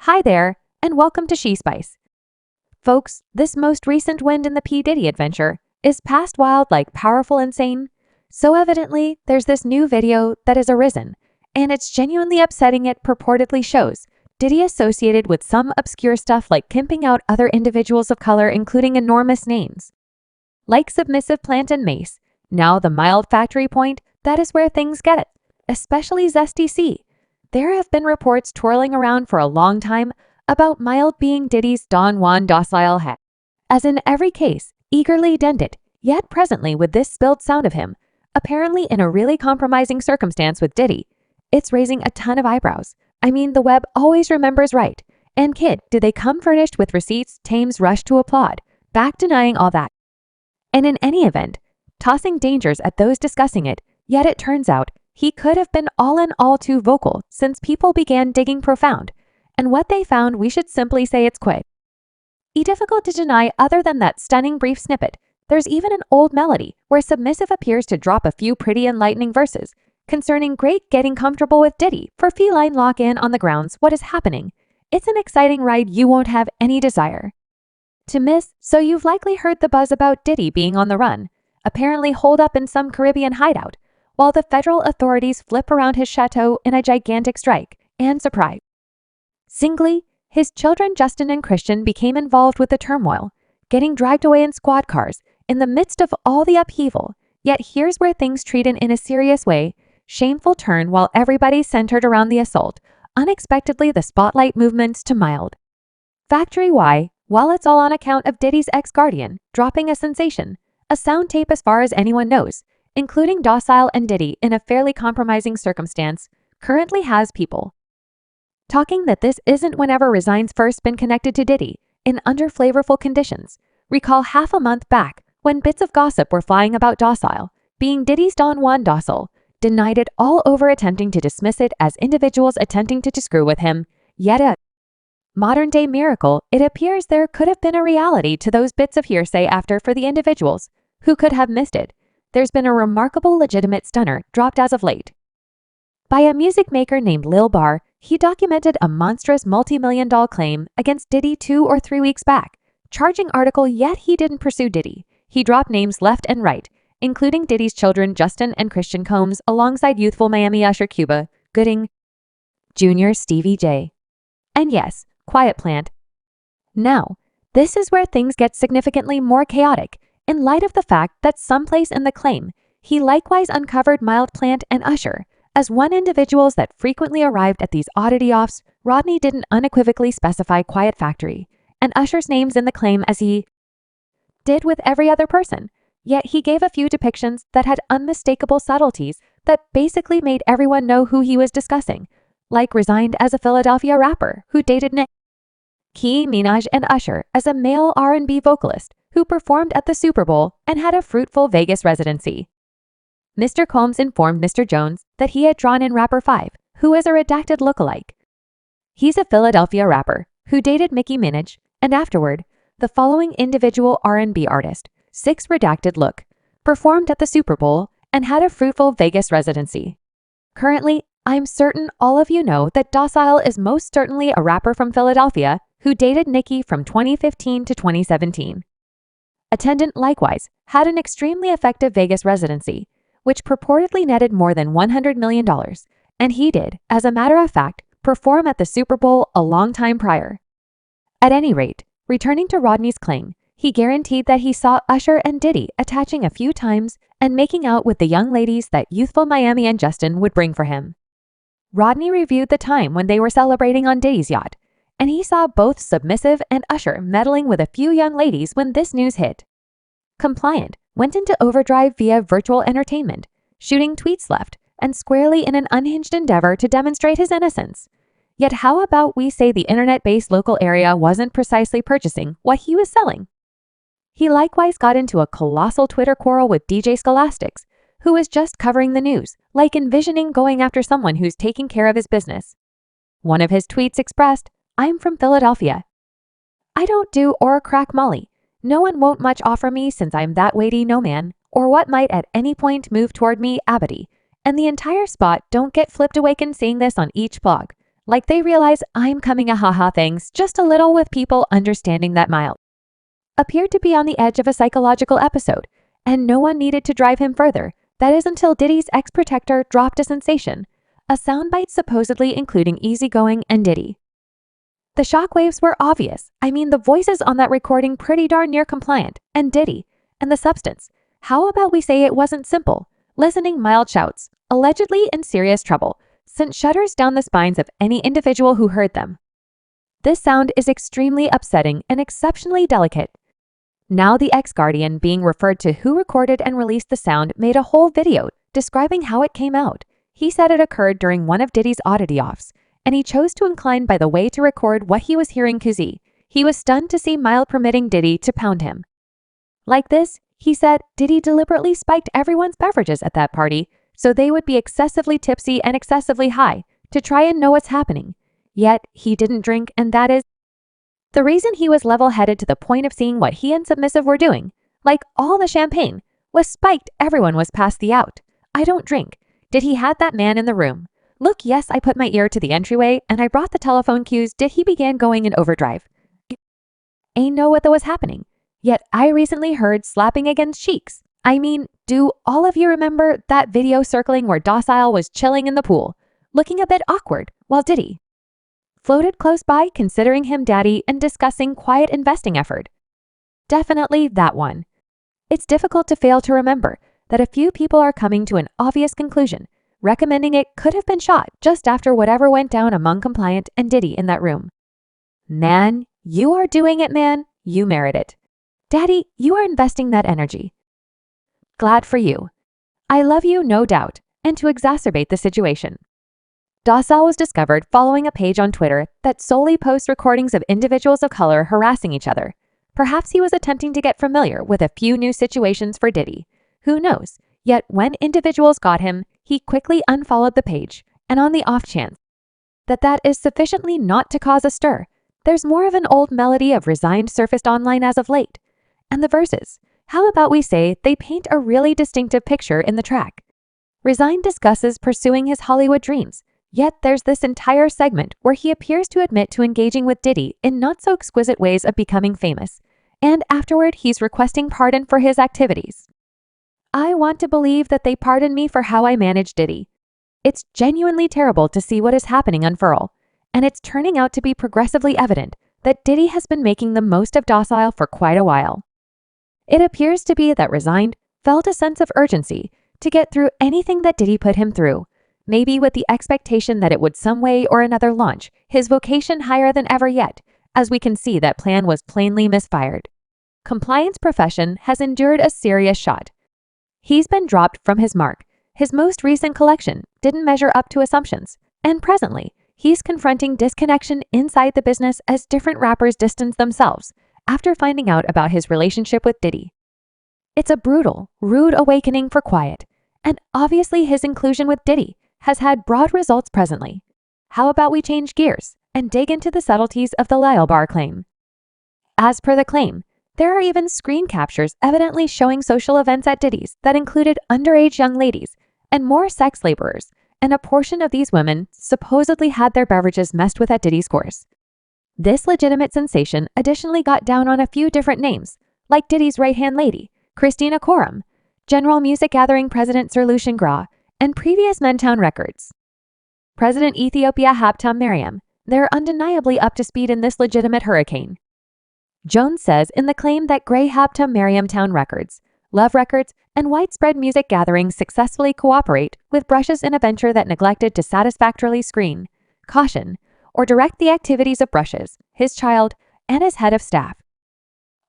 Hi there, and welcome to She Spice. Folks, this most recent wind in the P Diddy Adventure is past wild like powerful insane. So evidently, there's this new video that is arisen, and it's genuinely upsetting. It purportedly shows Diddy associated with some obscure stuff like pimping out other individuals of color, including enormous names like Submissive Plant and Mase. Now the mild factory point, that is where things get it, especially Zesty C. There have been reports twirling around for a long time about mild being Diddy's Don Juan docile hat. As in every case, eagerly dented, yet presently with this spilled sound of him, apparently in a really compromising circumstance with Diddy, it's raising a ton of eyebrows. I mean, the web always remembers right. And kid, did they come furnished with receipts? Tames rush to applaud, back denying all that. And in any event, tossing dangers at those discussing it, yet it turns out he could have been all in all too vocal since people began digging profound, and what they found, we should simply say it's quite difficult to deny. Other than that stunning brief snippet, there's even an old melody where Submissive appears to drop a few pretty enlightening verses concerning great getting comfortable with Diddy for feline lock-in on the grounds what is happening. It's an exciting ride you won't have any desire to miss. So you've likely heard the buzz about Diddy being on the run, apparently holed up in some Caribbean hideout, while the federal authorities flip around his chateau in a gigantic strike and surprise. Singly, his children Justin and Christian became involved with the turmoil, getting dragged away in squad cars in the midst of all the upheaval. Yet here's where things treated in a serious way, shameful turn while everybody centered around the assault. Unexpectedly, the spotlight movements to mild factory Y, while it's all on account of Diddy's ex-guardian dropping a sensation, a sound tape as far as anyone knows, including Docile and Diddy in a fairly compromising circumstance, currently has people talking that this isn't whenever Resign's first been connected to Diddy in under flavorful conditions. Recall half a month back when bits of gossip were flying about Docile being Diddy's Don Juan docile, denied it all over attempting to dismiss it as individuals attempting to screw with him. Yet a modern-day miracle, it appears there could have been a reality to those bits of hearsay after. For the individuals who could have missed it, there's been a remarkable legitimate stunner dropped as of late by a music maker named Lil Bar. He documented a monstrous multi-million-dollar claim against Diddy 2 or 3 weeks back, charging article, yet he didn't pursue Diddy. He dropped names left and right, including Diddy's children Justin and Christian Combs alongside youthful Miami Usher Cuba Gooding Jr., Stevie J, and yes, Quiet Plant. Now, this is where things get significantly more chaotic in light of the fact that someplace in the claim, he likewise uncovered Mild Plant and Usher as one individuals that frequently arrived at these oddity offs. Rodney didn't unequivocally specify Quiet Factory and Usher's names in the claim as he did with every other person, yet he gave a few depictions that had unmistakable subtleties that basically made everyone know who he was discussing, like Resigned as a Philadelphia rapper who dated Nicki Minaj and Usher as a male R&B vocalist who performed at the Super Bowl and had a fruitful Vegas residency. Mr. Combs informed Mr. Jones that he had drawn in rapper 5, who is a redacted lookalike. He's a Philadelphia rapper who dated Nicki Minaj, and afterward, the following individual R&B artist, 6 redacted look, performed at the Super Bowl and had a fruitful Vegas residency. Currently, I'm certain all of you know that Docile is most certainly a rapper from Philadelphia who dated Nicki from 2015 to 2017. Attendant likewise had an extremely effective Vegas residency, which purportedly netted more than $100 million, and he did, as a matter of fact, perform at the Super Bowl a long time prior. At any rate, returning to Rodney's claim, he guaranteed that he saw Usher and Diddy attaching a few times and making out with the young ladies that youthful Miami and Justin would bring for him. Rodney reviewed the time when they were celebrating on Diddy's yacht, and he saw both Submissive and Usher meddling with a few young ladies when this news hit. Compliant went into overdrive via virtual entertainment, shooting tweets left and squarely in an unhinged endeavor to demonstrate his innocence. Yet how about we say the internet-based local area wasn't precisely purchasing what he was selling? He likewise got into a colossal Twitter quarrel with DJ Scholastics, who was just covering the news, like envisioning going after someone who's taking care of his business. One of his tweets expressed, "I'm from Philadelphia. I don't do or crack Molly. No one won't much offer me since I'm that weighty no man, or what might at any point move toward me, Abity." And the entire spot don't get flipped awaken seeing this on each blog. Like they realize I'm coming a haha thanks just a little with people understanding that Miles appeared to be on the edge of a psychological episode, and no one needed to drive him further. That is until Diddy's ex-protector dropped a sensation, a soundbite supposedly including Easygoing and Diddy. The shockwaves were obvious. I mean, the voices on that recording pretty darn near compliant, and Diddy, and the substance. How about we say it wasn't simple? Listening mild shouts, allegedly in serious trouble, sent shudders down the spines of any individual who heard them. This sound is extremely upsetting and exceptionally delicate. Now the ex-guardian being referred to who recorded and released the sound made a whole video describing how it came out. He said it occurred during one of Diddy's oddity offs, and he chose to incline by the way to record what he was hearing cause he was stunned to see Miles permitting Diddy to pound him. Like this, he said, Diddy deliberately spiked everyone's beverages at that party so they would be excessively tipsy and excessively high to try and know what's happening. Yet, he didn't drink, and that is the reason he was level-headed to the point of seeing what he and Submissive were doing. Like all the champagne was spiked, everyone was past the out. I don't drink. Did he had that man in the room? Look, yes, I put my ear to the entryway and I brought the telephone cues. Did he began going in overdrive? Ain't know what that was happening. Yet I recently heard slapping against cheeks. I mean, do all of you remember that video circling where Docile was chilling in the pool, looking a bit awkward, while Diddy floated close by considering him daddy and discussing quiet investing effort? Definitely that one. It's difficult to fail to remember that a few people are coming to an obvious conclusion, recommending it could have been shot just after whatever went down among Compliant and Diddy in that room. Man, you are doing it, man. You merit it. Daddy, you are investing that energy. Glad for you. I love you, no doubt. And to exacerbate the situation, Docile was discovered following a page on Twitter that solely posts recordings of individuals of color harassing each other. Perhaps he was attempting to get familiar with a few new situations for Diddy. Who knows? Yet when individuals got him, he quickly unfollowed the page, and on the off chance that is sufficiently not to cause a stir, there's more of an old melody of Resigned surfaced online as of late. And the verses, how about we say they paint a really distinctive picture in the track? Resigned discusses pursuing his Hollywood dreams, yet there's this entire segment where he appears to admit to engaging with Diddy in not so exquisite ways of becoming famous, and afterward he's requesting pardon for his activities. I want to believe that they pardon me for how I managed Diddy. It's genuinely terrible to see what is happening unfurl, and it's turning out to be progressively evident that Diddy has been making the most of Docile for quite a while. It appears to be that Resigned felt a sense of urgency to get through anything that Diddy put him through, maybe with the expectation that it would some way or another launch his vocation higher than ever yet, as we can see that plan was plainly misfired. Compliance profession has endured a serious shot. He's been dropped from his mark. His most recent collection didn't measure up to assumptions, and presently, he's confronting disconnection inside the business as different rappers distance themselves after finding out about his relationship with Diddy. It's a brutal, rude awakening for Quiet, and obviously his inclusion with Diddy has had broad results presently. How about we change gears and dig into the subtleties of the Lyle Bar claim? As per the claim, there are even screen captures evidently showing social events at Diddy's that included underage young ladies and more sex laborers, and a portion of these women supposedly had their beverages messed with at Diddy's course. This legitimate sensation additionally got down on a few different names, like Diddy's right-hand lady, Christina Coram, General Music Gathering President Sir Lucian Gra, and previous Mentown Records President Ethiopia Habtam Mariam. They're undeniably up to speed in this legitimate hurricane. Jones says in the claim that Gray Habtam Mariamtown Records, Love Records, and Widespread Music Gatherings successfully cooperate with Brushes in a venture that neglected to satisfactorily screen, caution, or direct the activities of Brushes, his child, and his head of staff.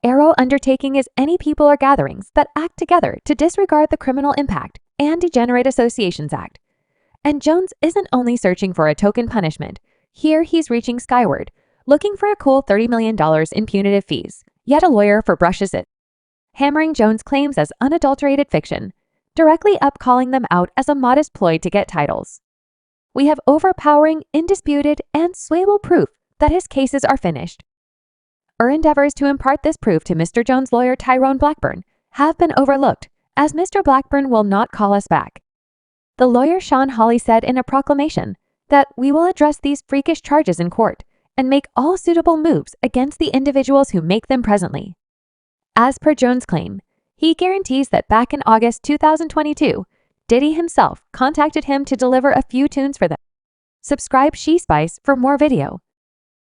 Arrow undertaking is any people or gatherings that act together to disregard the Criminal Impact and Degenerate Associations Act. And Jones isn't only searching for a token punishment. Here he's reaching skyward, looking for a cool $30 million in punitive fees, yet a lawyer for Brushes it, hammering Jones' claims as unadulterated fiction, directly up-calling them out as a modest ploy to get titles. We have overpowering, indisputed, and swayable proof that his cases are finished. Our endeavors to impart this proof to Mr. Jones' lawyer Tyrone Blackburn have been overlooked, as Mr. Blackburn will not call us back. The lawyer Sean Hawley said in a proclamation, that we will address these freakish charges in court and make all suitable moves against the individuals who make them presently. As per Jones' claim, he guarantees that back in August 2022, Diddy himself contacted him to deliver a few tunes for them. Subscribe She Spice for more video.